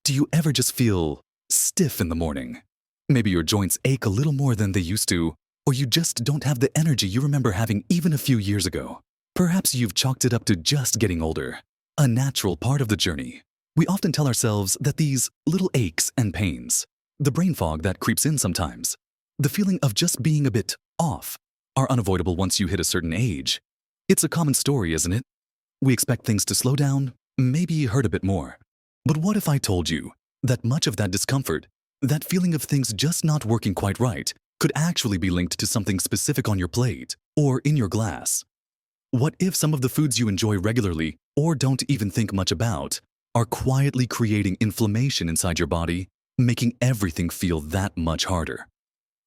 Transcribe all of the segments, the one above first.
Do you ever just feel stiff in the morning? Maybe your joints ache a little more than they used to, or you just don't have the energy you remember having even a few years ago. Perhaps you've chalked it up to just getting older, a natural part of the journey. We often tell ourselves that these little aches and pains, the brain fog that creeps in sometimes, the feeling of just being a bit off, are unavoidable once you hit a certain age. It's a common story, isn't it? We expect things to slow down, maybe hurt a bit more. But what if I told you that much of that discomfort, that feeling of things just not working quite right, could actually be linked to something specific on your plate or in your glass? What if some of the foods you enjoy regularly or don't even think much about are quietly creating inflammation inside your body, making everything feel that much harder?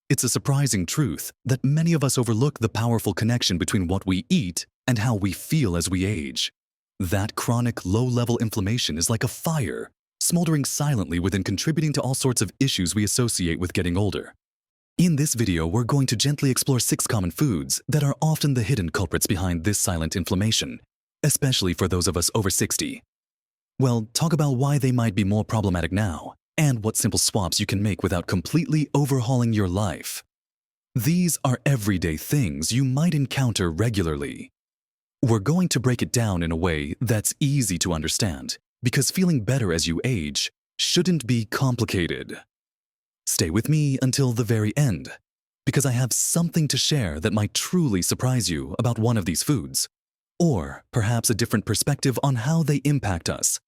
It's a surprising truth that many of us overlook the powerful connection between what we eat and how we feel as we age. That chronic low-level inflammation is like a fire, smoldering silently within, contributing to all sorts of issues we associate with getting older. In this video, we're going to gently explore 6 common foods that are often the hidden culprits behind this silent inflammation, especially for those of us over 60. We'll talk about why they might be more problematic now, and what simple swaps you can make without completely overhauling your life. These are everyday things you might encounter regularly. We're going to break it down in a way that's easy to understand, because feeling better as you age shouldn't be complicated. Stay with me until the very end, because I have something to share that might truly surprise you about one of these foods, or perhaps a different perspective on how they impact us.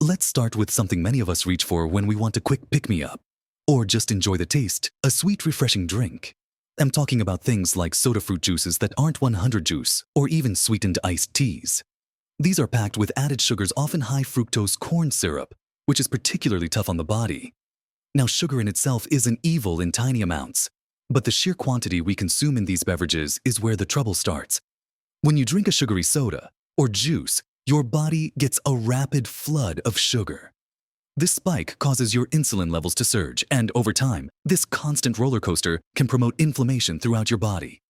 Let's start with something many of us reach for when we want a quick pick-me-up, or just enjoy the taste, a sweet, refreshing drink. I'm talking about things like soda fruit juices that aren't 100 juice, or even sweetened iced teas. These are packed with added sugars, often high fructose corn syrup, which is particularly tough on the body. Now, sugar in itself isn't evil in tiny amounts, but the sheer quantity we consume in these beverages is where the trouble starts. When you drink a sugary soda or juice, your body gets a rapid flood of sugar. This spike causes your insulin levels to surge, and over time, this constant roller coaster can promote inflammation throughout your body.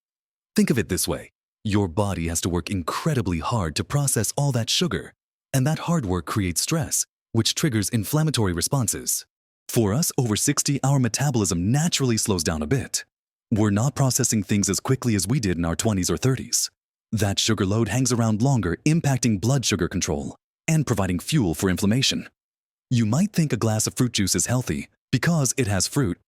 Think of it this way. Your body has to work incredibly hard to process all that sugar, and that hard work creates stress, which triggers inflammatory responses. For us over 60, our metabolism naturally slows down a bit. We're not processing things as quickly as we did in our 20s or 30s. That sugar load hangs around longer, impacting blood sugar control and providing fuel for inflammation. You might think a glass of fruit juice is healthy because it has fruit,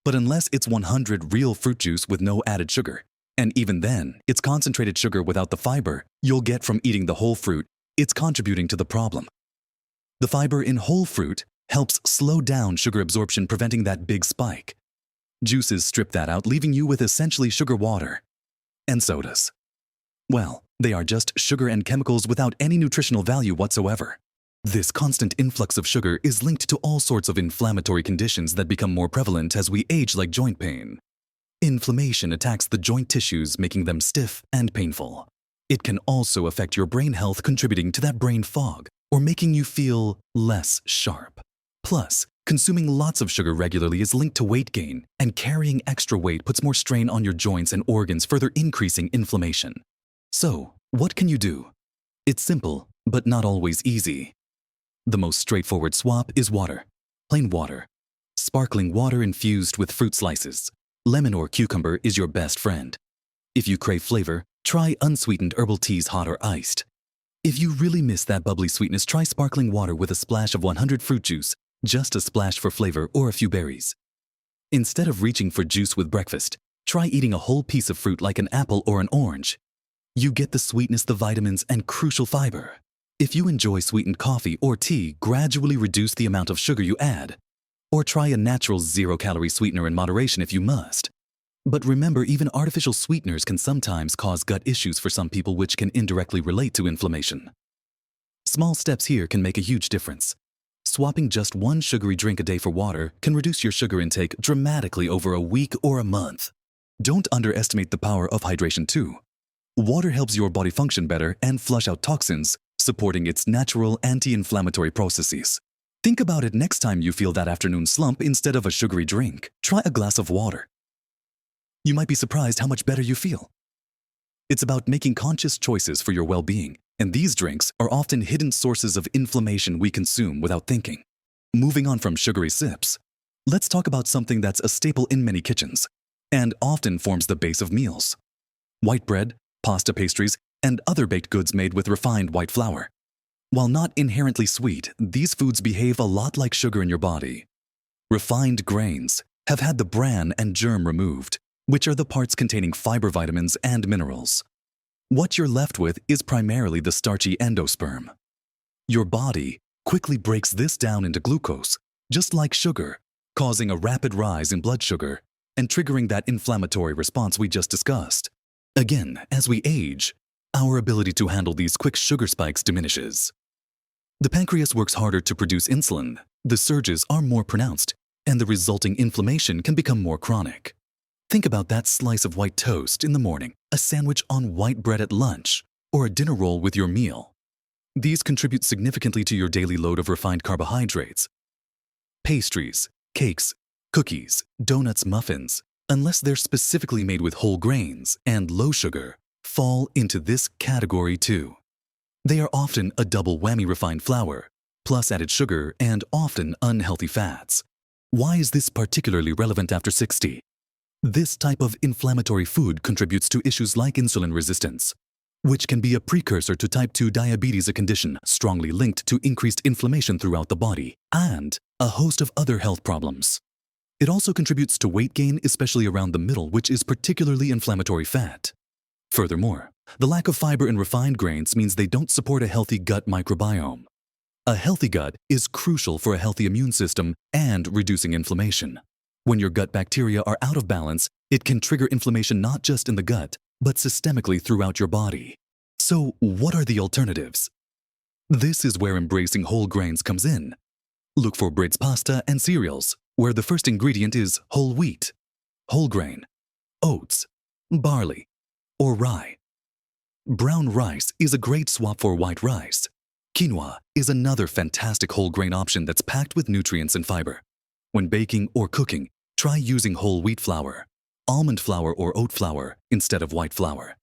but unless it's 100 real fruit juice with no added sugar, and even then, it's concentrated sugar without the fiber you'll get from eating the whole fruit, it's contributing to the problem. The fiber in whole fruit helps slow down sugar absorption, preventing that big spike. Juices strip that out, leaving you with essentially sugar water. And sodas. Well, they are just sugar and chemicals without any nutritional value whatsoever. This constant influx of sugar is linked to all sorts of inflammatory conditions that become more prevalent as we age, like joint pain. Inflammation attacks the joint tissues, making them stiff and painful. It can also affect your brain health, contributing to that brain fog, or making you feel less sharp. Plus, consuming lots of sugar regularly is linked to weight gain, and carrying extra weight puts more strain on your joints and organs, further increasing inflammation. So, what can you do? It's simple, but not always easy. The most straightforward swap is water. Plain water. Sparkling water infused with fruit slices. Lemon or cucumber is your best friend. If you crave flavor, try unsweetened herbal teas, hot or iced. If you really miss that bubbly sweetness, try sparkling water with a splash of 100 fruit juice, just a splash for flavor, or a few berries. Instead of reaching for juice with breakfast, try eating a whole piece of fruit like an apple or an orange. You get the sweetness, the vitamins, and crucial fiber. If you enjoy sweetened coffee or tea, gradually reduce the amount of sugar you add. Or try a natural zero-calorie sweetener in moderation if you must. But remember, even artificial sweeteners can sometimes cause gut issues for some people, which can indirectly relate to inflammation. Small steps here can make a huge difference. Swapping just one sugary drink a day for water can reduce your sugar intake dramatically over a week or a month. Don't underestimate the power of hydration too. Water helps your body function better and flush out toxins, supporting its natural anti-inflammatory processes. Think about it next time you feel that afternoon slump. Instead of a sugary drink, try a glass of water. You might be surprised how much better you feel. It's about making conscious choices for your well-being, and these drinks are often hidden sources of inflammation we consume without thinking. Moving on from sugary sips, let's talk about something that's a staple in many kitchens and often forms the base of meals: white bread, pasta pastries, and other baked goods made with refined white flour. While not inherently sweet, these foods behave a lot like sugar in your body. Refined grains have had the bran and germ removed, which are the parts containing fiber, vitamins, and minerals. What you're left with is primarily the starchy endosperm. Your body quickly breaks this down into glucose, just like sugar, causing a rapid rise in blood sugar and triggering that inflammatory response we just discussed. Again, as we age, our ability to handle these quick sugar spikes diminishes. The pancreas works harder to produce insulin, the surges are more pronounced, and the resulting inflammation can become more chronic. Think about that slice of white toast in the morning, a sandwich on white bread at lunch, or a dinner roll with your meal. These contribute significantly to your daily load of refined carbohydrates. Pastries, cakes, cookies, donuts, muffins, unless they're specifically made with whole grains and low sugar, fall into this category too. They are often a double whammy: refined flour, plus added sugar, and often unhealthy fats. Why is this particularly relevant after 60? This type of inflammatory food contributes to issues like insulin resistance, which can be a precursor to type 2 diabetes, a condition strongly linked to increased inflammation throughout the body, and a host of other health problems. It also contributes to weight gain, especially around the middle, which is particularly inflammatory fat. Furthermore, the lack of fiber in refined grains means they don't support a healthy gut microbiome. A healthy gut is crucial for a healthy immune system and reducing inflammation. When your gut bacteria are out of balance, it can trigger inflammation not just in the gut, but systemically throughout your body. So, what are the alternatives? This is where embracing whole grains comes in. Look for Brits pasta and cereals, where the first ingredient is whole wheat, whole grain, oats, barley, or rye. Brown rice is a great swap for white rice. Quinoa is another fantastic whole grain option that's packed with nutrients and fiber. When baking or cooking, try using whole wheat flour, almond flour, or oat flour instead of white flour.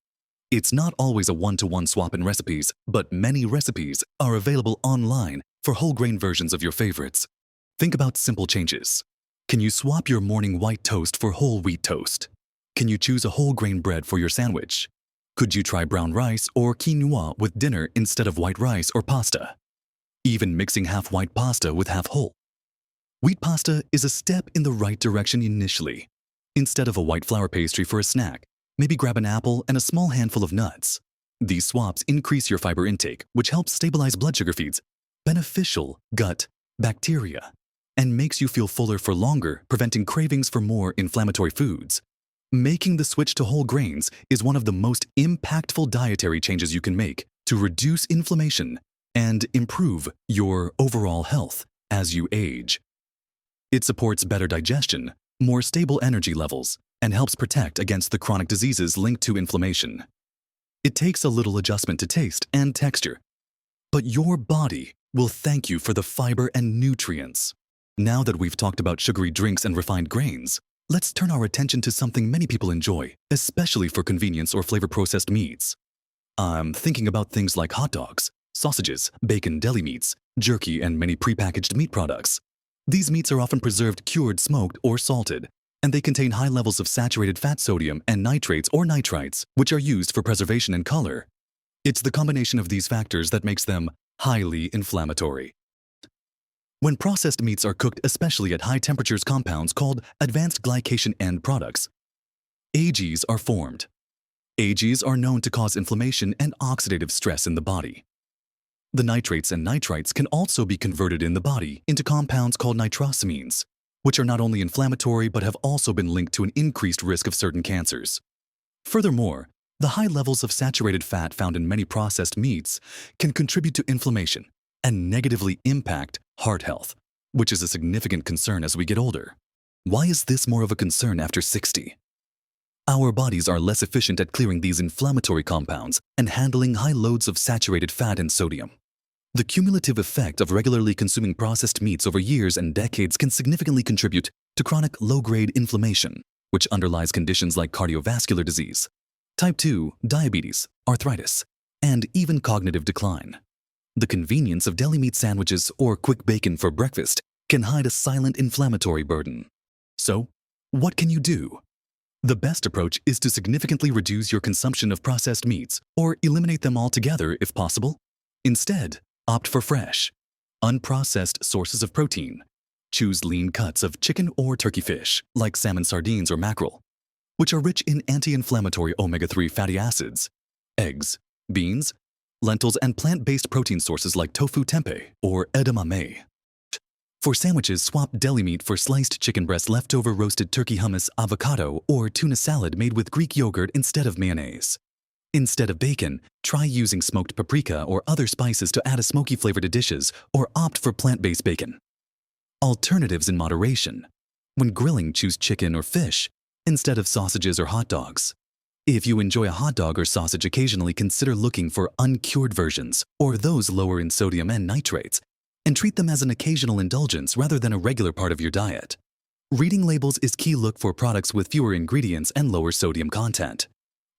It's not always a one-to-one swap in recipes, but many recipes are available online for whole grain versions of your favorites. Think about simple changes. Can you swap your morning white toast for whole wheat toast? Can you choose a whole grain bread for your sandwich? Could you try brown rice or quinoa with dinner instead of white rice or pasta? Even mixing half white pasta with half whole. Wheat pasta is a step in the right direction initially. Instead of a white flour pastry for a snack, maybe grab an apple and a small handful of nuts. These swaps increase your fiber intake, which helps stabilize blood sugar, feeds beneficial gut bacteria, and makes you feel fuller for longer, preventing cravings for more inflammatory foods. Making the switch to whole grains is one of the most impactful dietary changes you can make to reduce inflammation and improve your overall health as you age. It supports better digestion, more stable energy levels, and helps protect against the chronic diseases linked to inflammation. It takes a little adjustment to taste and texture, but your body will thank you for the fiber and nutrients. Now that we've talked about sugary drinks and refined grains, let's turn our attention to something many people enjoy, especially for convenience or flavor-processed meats. I'm thinking about things like hot dogs, sausages, bacon, deli meats, jerky, and many prepackaged meat products. These meats are often preserved, cured, smoked, or salted, and they contain high levels of saturated fat, sodium, and nitrates or nitrites, which are used for preservation and color. It's the combination of these factors that makes them highly inflammatory. When processed meats are cooked, especially at high temperatures, compounds called advanced glycation end products, AGs, are formed. AGs are known to cause inflammation and oxidative stress in the body. The nitrates and nitrites can also be converted in the body into compounds called nitrosamines, which are not only inflammatory but have also been linked to an increased risk of certain cancers. Furthermore, the high levels of saturated fat found in many processed meats can contribute to inflammation and negatively impact heart health, which is a significant concern as we get older. Why is this more of a concern after 60? Our bodies are less efficient at clearing these inflammatory compounds and handling high loads of saturated fat and sodium. The cumulative effect of regularly consuming processed meats over years and decades can significantly contribute to chronic low-grade inflammation, which underlies conditions like cardiovascular disease, type 2 diabetes, arthritis, and even cognitive decline. The convenience of deli meat sandwiches or quick bacon for breakfast can hide a silent inflammatory burden. So, what can you do? The best approach is to significantly reduce your consumption of processed meats or eliminate them altogether if possible. Instead, opt for fresh, unprocessed sources of protein. Choose lean cuts of chicken or turkey fish, like salmon, sardines, or mackerel, which are rich in anti-inflammatory omega-3 fatty acids, eggs, beans, lentils, and plant-based protein sources like tofu tempeh or edamame. For sandwiches, swap deli meat for sliced chicken breast, leftover roasted turkey hummus, avocado, or tuna salad made with Greek yogurt instead of mayonnaise. Instead of bacon, try using smoked paprika or other spices to add a smoky flavor to dishes, or opt for plant-based bacon. Alternatives in moderation. When grilling, choose chicken or fish instead of sausages or hot dogs. If you enjoy a hot dog or sausage occasionally, consider looking for uncured versions or those lower in sodium and nitrates, and treat them as an occasional indulgence rather than a regular part of your diet. Reading labels is key. Look for products with fewer ingredients and lower sodium content.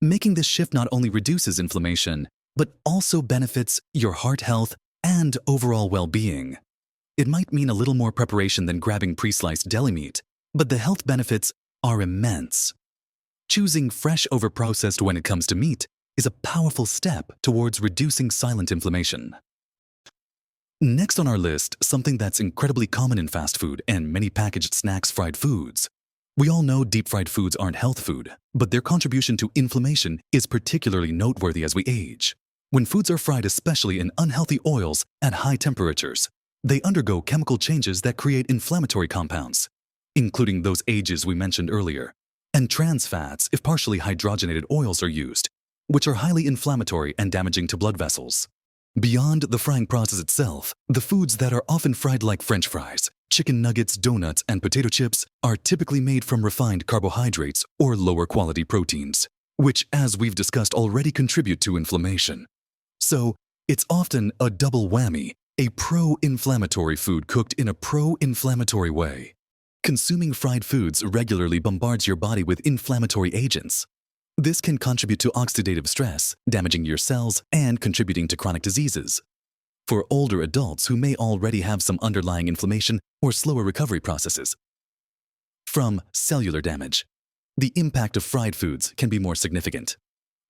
Making this shift not only reduces inflammation, but also benefits your heart health and overall well-being. It might mean a little more preparation than grabbing pre-sliced deli meat, but the health benefits are immense. Choosing fresh over processed when it comes to meat is a powerful step towards reducing silent inflammation. Next on our list, something that's incredibly common in fast food and many packaged snacks: fried foods. We all know deep-fried foods aren't health food, but their contribution to inflammation is particularly noteworthy as we age. When foods are fried, especially in unhealthy oils at high temperatures, they undergo chemical changes that create inflammatory compounds, including those AGEs we mentioned earlier, and trans fats if partially hydrogenated oils are used, which are highly inflammatory and damaging to blood vessels. Beyond the frying process itself, the foods that are often fried, like French fries, chicken nuggets, donuts, and potato chips, are typically made from refined carbohydrates or lower quality proteins, which, as we've discussed already, contribute to inflammation. So, it's often a double whammy: a pro-inflammatory food cooked in a pro-inflammatory way. Consuming fried foods regularly bombards your body with inflammatory agents. This can contribute to oxidative stress, damaging your cells and contributing to chronic diseases. For older adults who may already have some underlying inflammation or slower recovery processes from cellular damage, the impact of fried foods can be more significant.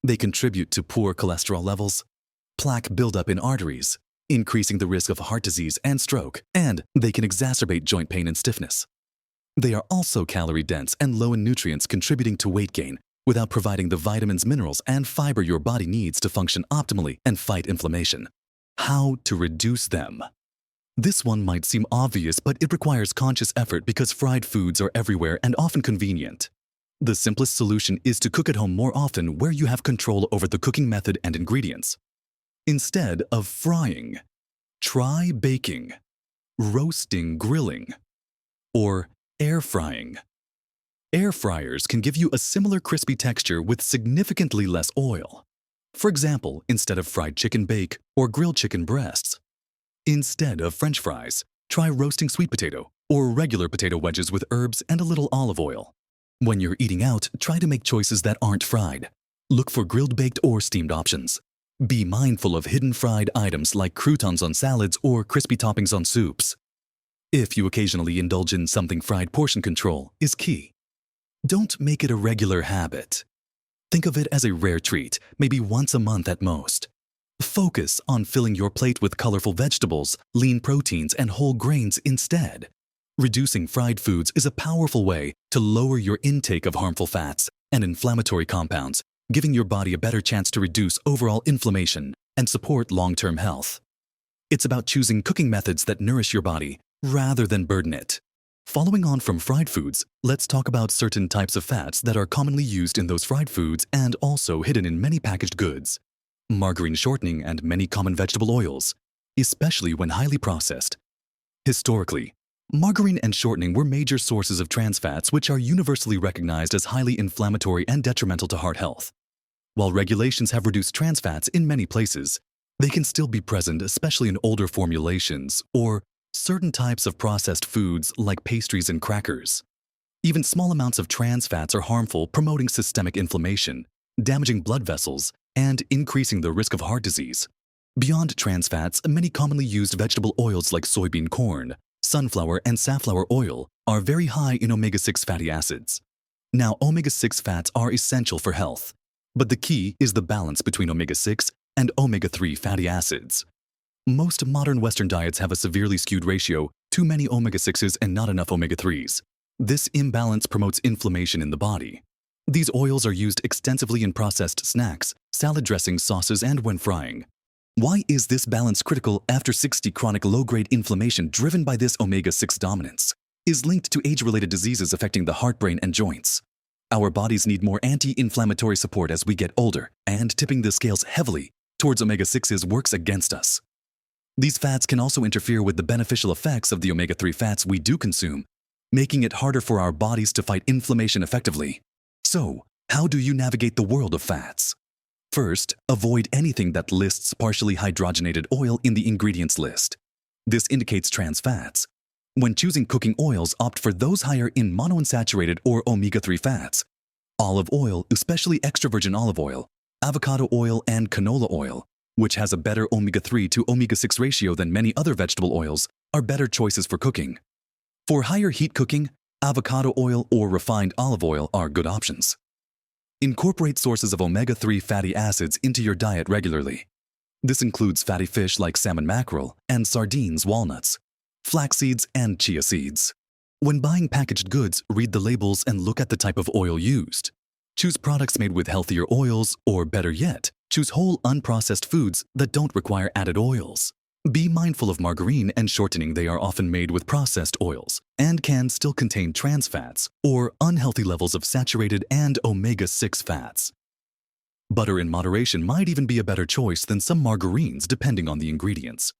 They contribute to poor cholesterol levels, plaque buildup in arteries, increasing the risk of heart disease and stroke, and they can exacerbate joint pain and stiffness. They are also calorie-dense and low in nutrients, contributing to weight gain without providing the vitamins, minerals, and fiber your body needs to function optimally and fight inflammation. How to reduce them? This one might seem obvious, but it requires conscious effort because fried foods are everywhere and often convenient. The simplest solution is to cook at home more often, where you have control over the cooking method and ingredients. Instead of frying, try baking, roasting, grilling, or air frying. Air fryers can give you a similar crispy texture with significantly less oil. For example, instead of fried chicken, bake or grilled chicken breasts. Instead of French fries, try roasting sweet potato or regular potato wedges with herbs and a little olive oil. When you're eating out, try to make choices that aren't fried. Look for grilled, baked, or steamed options. Be mindful of hidden fried items like croutons on salads or crispy toppings on soups. If you occasionally indulge in something fried, portion control is key. Don't make it a regular habit. Think of it as a rare treat, maybe once a month at most. Focus on filling your plate with colorful vegetables, lean proteins, and whole grains instead. Reducing fried foods is a powerful way to lower your intake of harmful fats and inflammatory compounds, giving your body a better chance to reduce overall inflammation and support long-term health. It's about choosing cooking methods that nourish your body rather than burden it. Following on from fried foods, let's talk about certain types of fats that are commonly used in those fried foods and also hidden in many packaged goods. Margarine, shortening, and many common vegetable oils, especially when highly processed. Historically, margarine and shortening were major sources of trans fats, which are universally recognized as highly inflammatory and detrimental to heart health. While regulations have reduced trans fats in many places, they can still be present, especially in older formulations or certain types of processed foods like pastries and crackers. Even small amounts of trans fats are harmful, promoting systemic inflammation, damaging blood vessels, and increasing the risk of heart disease. Beyond trans fats, many commonly used vegetable oils like soybean, corn, sunflower, and safflower oil are very high in omega-6 fatty acids. Now, omega-6 fats are essential for health, but the key is the balance between omega-6 and omega-3 fatty acids. Most modern Western diets have a severely skewed ratio, too many omega-6s and not enough omega-3s. This imbalance promotes inflammation in the body. These oils are used extensively in processed snacks, salad dressings, sauces, and when frying. Why is this balance critical after 60? Chronic low-grade inflammation driven by this omega-6 dominance is linked to age-related diseases affecting the heart, brain, and joints. Our bodies need more anti-inflammatory support as we get older, and tipping the scales heavily towards omega-6s works against us. These fats can also interfere with the beneficial effects of the omega-3 fats we do consume, making it harder for our bodies to fight inflammation effectively. So, how do you navigate the world of fats? First, avoid anything that lists partially hydrogenated oil in the ingredients list. This indicates trans fats. When choosing cooking oils, opt for those higher in monounsaturated or omega-3 fats. Olive oil, especially extra virgin olive oil, avocado oil, and canola oil, which has a better omega-3 to omega-6 ratio than many other vegetable oils, are better choices for cooking. For higher heat cooking, avocado oil or refined olive oil are good options. Incorporate sources of omega-3 fatty acids into your diet regularly. This includes fatty fish like salmon mackerel and sardines, walnuts, flax seeds, and chia seeds. When buying packaged goods, read the labels and look at the type of oil used. Choose products made with healthier oils, or better yet, choose whole unprocessed foods that don't require added oils. Be mindful of margarine and shortening. They are often made with processed oils and can still contain trans fats or unhealthy levels of saturated and omega-6 fats. Butter in moderation might even be a better choice than some margarines depending on the ingredients.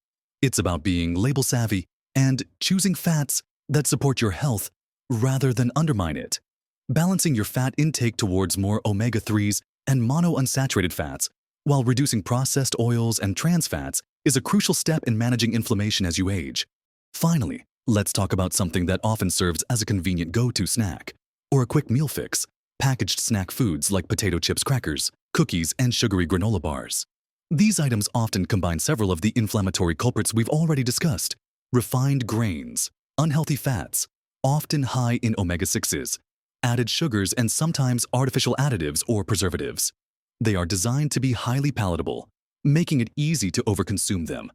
It's about being label savvy and choosing fats that support your health rather than undermine it. Balancing your fat intake towards more omega-3s and monounsaturated fats while reducing processed oils and trans fats is a crucial step in managing inflammation as you age. Finally, let's talk about something that often serves as a convenient go-to snack or a quick meal fix: packaged snack foods like potato chips, crackers, cookies, and sugary granola bars. These items often combine several of the inflammatory culprits we've already discussed: refined grains, unhealthy fats, often high in omega-6s, added sugars, and sometimes artificial additives or preservatives. They are designed to be highly palatable, making it easy to overconsume them.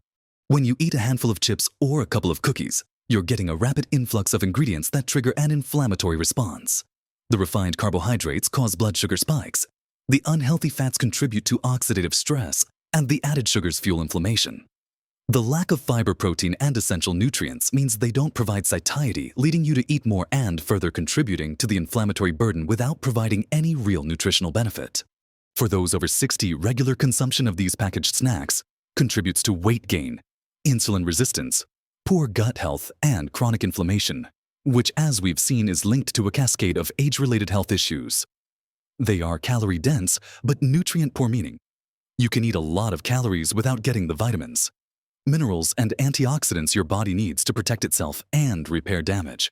When you eat a handful of chips or a couple of cookies, you're getting a rapid influx of ingredients that trigger an inflammatory response. The refined carbohydrates cause blood sugar spikes, the unhealthy fats contribute to oxidative stress, and the added sugars fuel inflammation. The lack of fiber, protein, and essential nutrients means they don't provide satiety, leading you to eat more and further contributing to the inflammatory burden without providing any real nutritional benefit. For those over 60, regular consumption of these packaged snacks contributes to weight gain, insulin resistance, poor gut health, and chronic inflammation, which, as we've seen, is linked to a cascade of age-related health issues. They are calorie-dense, but nutrient-poor, meaning you can eat a lot of calories without getting the vitamins, minerals, and antioxidants your body needs to protect itself and repair damage.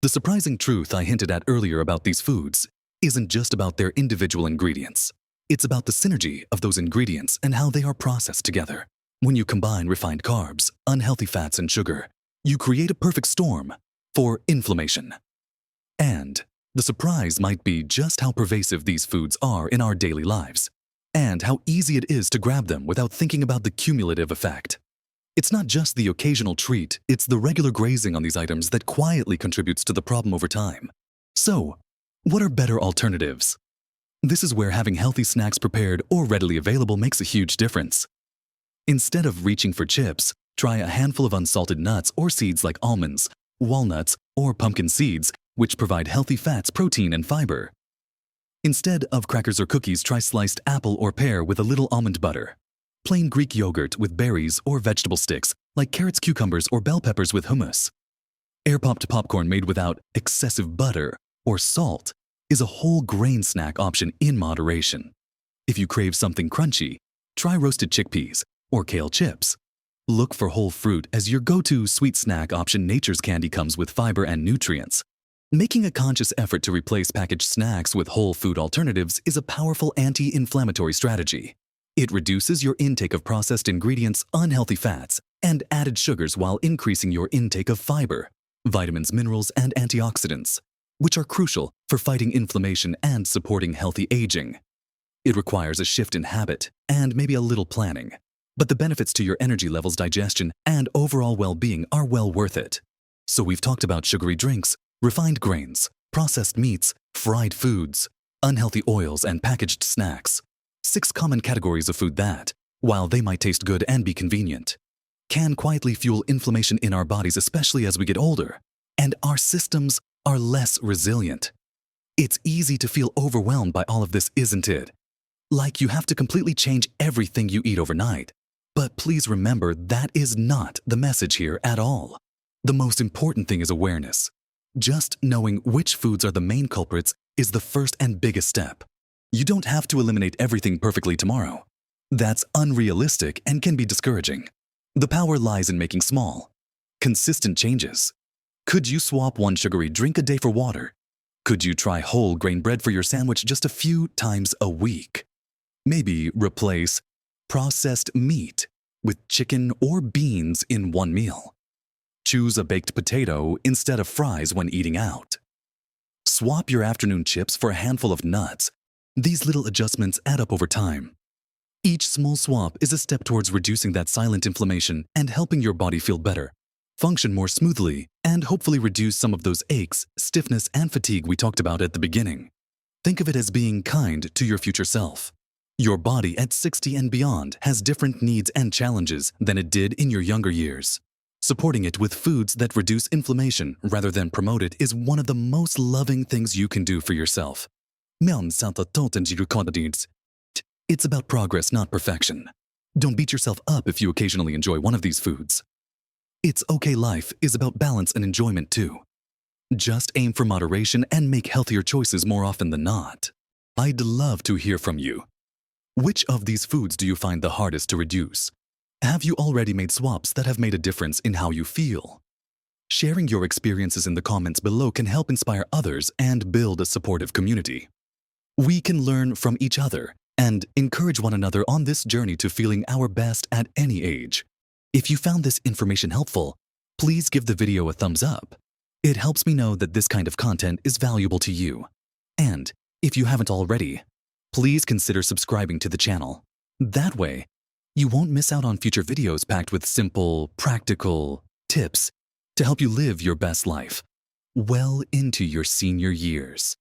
The surprising truth I hinted at earlier about these foods isn't just about their individual ingredients. It's about the synergy of those ingredients and how they are processed together. When you combine refined carbs, unhealthy fats, and sugar, you create a perfect storm for inflammation. And the surprise might be just how pervasive these foods are in our daily lives, and how easy it is to grab them without thinking about the cumulative effect. It's not just the occasional treat, it's the regular grazing on these items that quietly contributes to the problem over time. So, what are better alternatives? This is where having healthy snacks prepared or readily available makes a huge difference. Instead of reaching for chips, try a handful of unsalted nuts or seeds like almonds, walnuts, or pumpkin seeds, which provide healthy fats, protein, and fiber. Instead of crackers or cookies, try sliced apple or pear with a little almond butter. Plain Greek yogurt with berries or vegetable sticks like carrots, cucumbers, or bell peppers with hummus. Air-popped popcorn made without excessive butter or salt is a whole grain snack option in moderation. If you crave something crunchy, try roasted chickpeas or kale chips. Look for whole fruit as your go-to sweet snack option. Nature's candy comes with fiber and nutrients. Making a conscious effort to replace packaged snacks with whole food alternatives is a powerful anti-inflammatory strategy. It reduces your intake of processed ingredients, unhealthy fats, and added sugars while increasing your intake of fiber, vitamins, minerals, and antioxidants, which are crucial for fighting inflammation and supporting healthy aging. It requires a shift in habit and maybe a little planning, but the benefits to your energy levels, digestion, and overall well-being are well worth it. So we've talked about sugary drinks, refined grains, processed meats, fried foods, unhealthy oils, and packaged snacks. 6 common categories of food that, while they might taste good and be convenient, can quietly fuel inflammation in our bodies, especially as we get older, and our systems are less resilient. It's easy to feel overwhelmed by all of this, isn't it? Like you have to completely change everything you eat overnight. But please remember, that is not the message here at all. The most important thing is awareness. Just knowing which foods are the main culprits is the first and biggest step. You don't have to eliminate everything perfectly tomorrow. That's unrealistic and can be discouraging. The power lies in making small, consistent changes. Could you swap one sugary drink a day for water? Could you try whole grain bread for your sandwich just a few times a week? Maybe replace processed meat with chicken or beans in one meal. Choose a baked potato instead of fries when eating out. Swap your afternoon chips for a handful of nuts. These little adjustments add up over time. Each small swap is a step towards reducing that silent inflammation and helping your body feel better, function more smoothly, and hopefully reduce some of those aches, stiffness, and fatigue we talked about at the beginning. Think of it as being kind to your future self. Your body at 60 and beyond has different needs and challenges than it did in your younger years. Supporting it with foods that reduce inflammation rather than promote it is one of the most loving things you can do for yourself. It's about progress, not perfection. Don't beat yourself up if you occasionally enjoy one of these foods. It's okay. Life is about balance and enjoyment too. Just aim for moderation and make healthier choices more often than not. I'd love to hear from you. Which of these foods do you find the hardest to reduce? Have you already made swaps that have made a difference in how you feel? Sharing your experiences in the comments below can help inspire others and build a supportive community. We can learn from each other and encourage one another on this journey to feeling our best at any age. If you found this information helpful, please give the video a thumbs up. It helps me know that this kind of content is valuable to you. And if you haven't already, please consider subscribing to the channel. That way, you won't miss out on future videos packed with simple, practical tips to help you live your best life well into your senior years.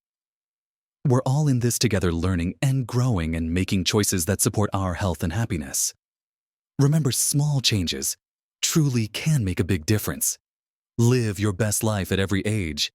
We're all in this together, learning and growing and making choices that support our health and happiness. Remember, small changes truly can make a big difference. Live your best life at every age